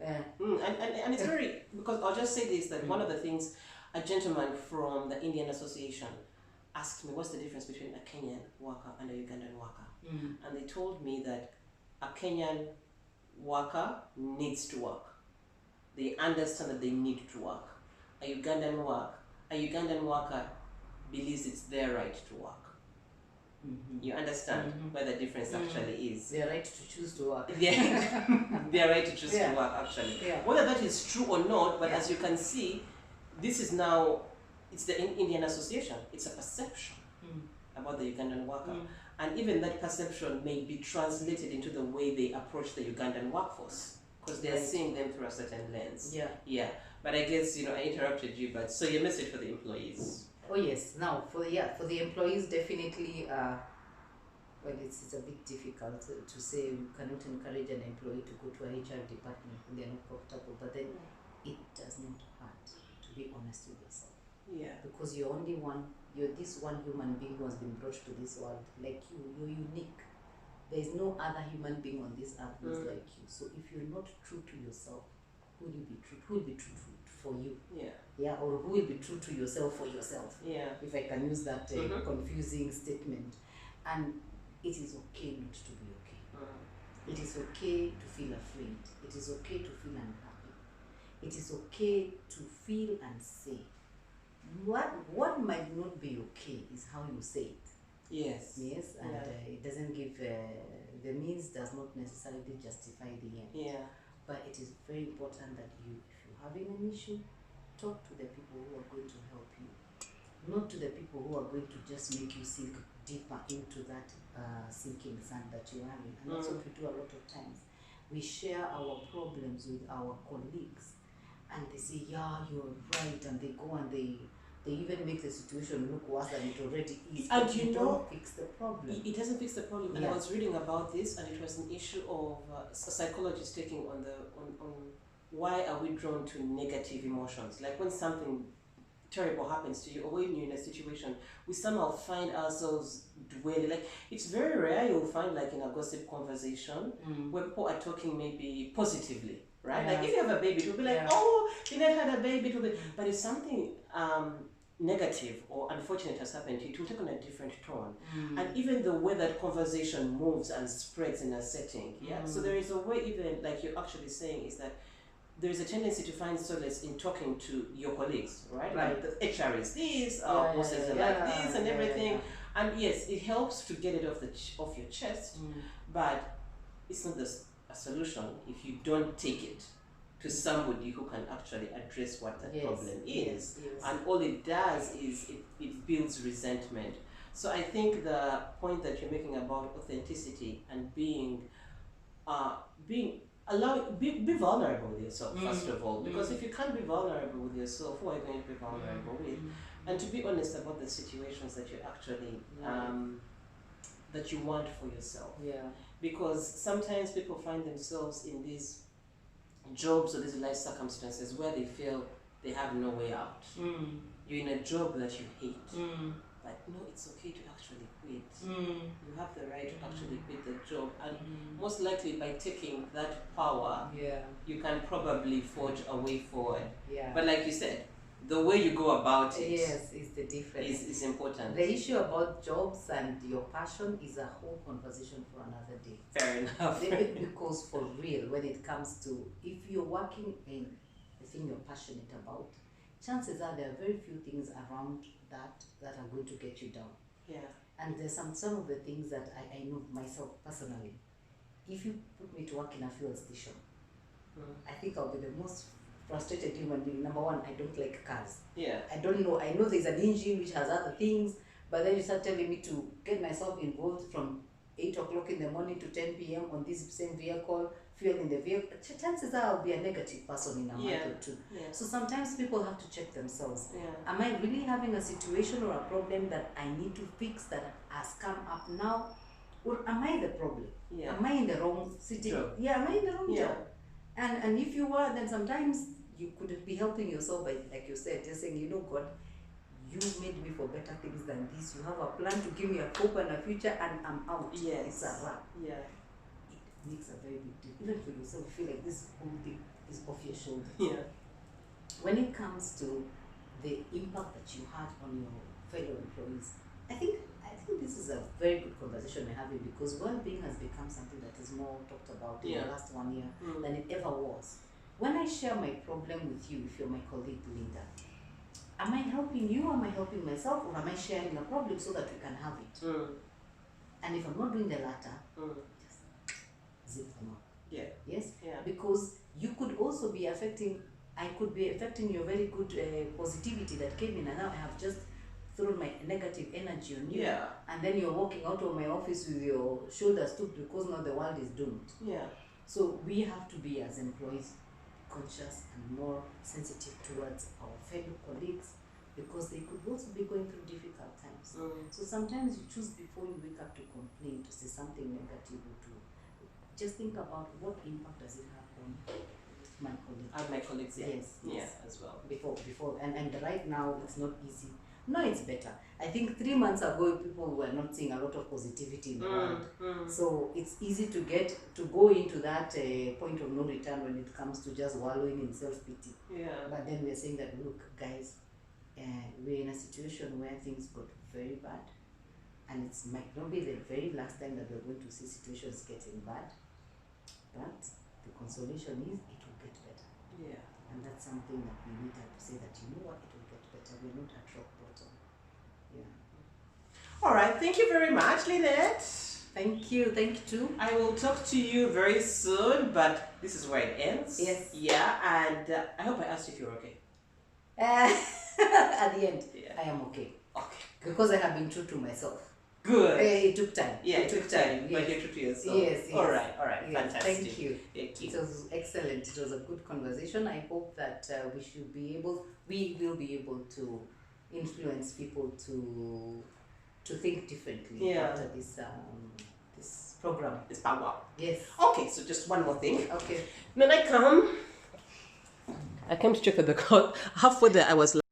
And it's very, because I'll just say this, that one of the things, a gentleman from the Indian Association asked me what's the difference between a Kenyan worker and a Ugandan worker. And they told me that a Kenyan worker needs to work. They understand that they need to work. A Ugandan worker believes it's their right to work. You understand where the difference actually is. Their right to choose to work. Their right to choose to work, actually. Whether that is true or not, but as you can see, this is now, it's the Indian Association. It's a perception about the Ugandan worker. And even that perception may be translated into the way they approach the Ugandan workforce, because they're seeing them through a certain lens. Yeah. But I guess, I interrupted you, but so your message for the employees. Oh yes. Now for the employees, definitely. Well, it's a bit difficult to say we cannot encourage an employee to go to a HR department when they're not profitable. But then it does not hurt to be honest with yourself. Yeah. Because you're only one. You're this one human being who has been brought to this world. Like you're unique. There is no other human being on this earth who's like you. So if you're not true to yourself, who will you be true? Who will be true for you? Yeah, or who will be true to yourself for yourself? Yeah. If I can use that confusing statement. And it is okay not to be okay. It is okay to feel afraid. It is okay to feel unhappy. It is okay to feel and say. What might not be okay is how you say it. Yes. Yes, and it doesn't give the means does not necessarily justify the end. Yeah. But it is very important that if you're having an issue, talk to the people who are going to help you, not to the people who are going to just make you sink deeper into that sinking sand that you're having. And that's what we do a lot of times. We share our problems with our colleagues, and they say, "Yeah, you're right," and they go and they even make the situation look worse than it already is. And you don't fix the problem. It doesn't fix the problem. And I was reading about this, and it was an issue of a psychologist taking on why are we drawn to negative emotions. Like when something terrible happens to you, or when you're in a situation, we somehow find ourselves dwelling. Like it's very rare you'll find, like in a gossip conversation, where people are talking maybe positively, right? Like if you have a baby, it will be like, "Oh, Lynette had a baby," it will be. But if something negative or unfortunate has happened to you, it will take on a different tone. And even the way that conversation moves and spreads in a setting, so there is a way, even like you're actually saying, is that there is a tendency to find solace in talking to your colleagues, right? Like the HR is this, our bosses are like this, and everything. And yes, it helps to get it off your chest, but it's not a solution if you don't take it to somebody who can actually address what that problem is. And all it does is it builds resentment. So I think the point that you're making about authenticity and be vulnerable with yourself, first of all, because if you can't be vulnerable with yourself, who are you going to be vulnerable with? And to be honest about the situations that you actually that you want for yourself. Because sometimes people find themselves in these jobs or these life circumstances where they feel they have no way out. You're in a job that you hate, but no, it's okay to actually quit. You have the right to actually quit the job, and most likely by taking that power, you can probably forge a way forward. But like you said, the way you go about it is the difference. Is important. The issue about jobs and your passion is a whole conversation for another day. Fair enough. Because for real, when it comes to, if you're working in the thing you're passionate about, chances are there are very few things around that are going to get you down. And there's some of the things that I know myself personally. If you put me to work in a fuel station, I think I'll be the most frustrated human being. Number one, I don't like cars. I don't know. I know there's an engine which has other things, but then you start telling me to get myself involved from 8 o'clock in the morning to 10 p.m. on this same vehicle, fuel in the vehicle. Chances are I'll be a negative person in a month or two. So sometimes people have to check themselves. Am I really having a situation or a problem that I need to fix that has come up now? Or am I the problem? Am I in the wrong city? Am I in the wrong job? And if you were, then sometimes you could be helping yourself by, like you said, just saying, God, you made me for better things than this. You have a plan to give me a hope and a future, and I'm out. It's a wrap. It makes a very big difference. Even for yourself, you feel like this whole thing is off your shoulders. Yeah. When it comes to the impact that you had on your fellow employees, I think this is a very good conversation we're having, because well-being has become something that is more talked about in Yeah. the last 1 year Mm. than it ever was. When I share my problem with you, if you're my colleague Linda, am I helping you, or am I helping myself, or am I sharing a problem so that we can have it? Mm. And if I'm not doing the latter, Mm. just zip them up. Yeah. Yes? Yeah. Because you could also be affecting, I could be affecting your very good positivity that came in, and now I have just thrown my negative energy on you. Yeah. And then you're walking out of my office with your shoulders stooped, because now the world is doomed. Yeah. So we have to be, as employees, conscious and more sensitive towards our fellow colleagues, because they could also be going through difficult times. Mm. So sometimes you choose, before you wake up to complain, to say something negative, or to just think about what impact does it have on my colleagues. And my colleagues, yeah. Yes, yes. Yeah, as well. Before and right now it's not easy. No, it's better. I think 3 months ago people were not seeing a lot of positivity in the world. So it's easy to go into that point of no return when it comes to just wallowing in self-pity. Yeah. But then we're saying that, look, guys, we're in a situation where things got very bad, and it might not be the very last time that we're going to see situations getting bad, but the consolation is it will get better. Yeah. And that's something that we need to say, that you know what, it will get better. We're not at rock bottom. Yeah. All right. Thank you very much, Lynette. Thank you. Thank you too. I will talk to you very soon, but this is where it ends. Yes. Yeah, and I hope I asked you if you're okay. At the end, Yeah. I am okay. Okay. Because I have been true to myself. Good. It took time. Yeah, it took time, but Yes. you're true to yourself. Yes, yes. All right. Yes, Fantastic. thank you. Thank It you. was excellent. It was a good conversation. I hope that we will be able to influence people to think differently Yeah. after this program. It's power. Yes. Okay, so just one more thing. Okay. When I came to check on the code, halfway there I was like,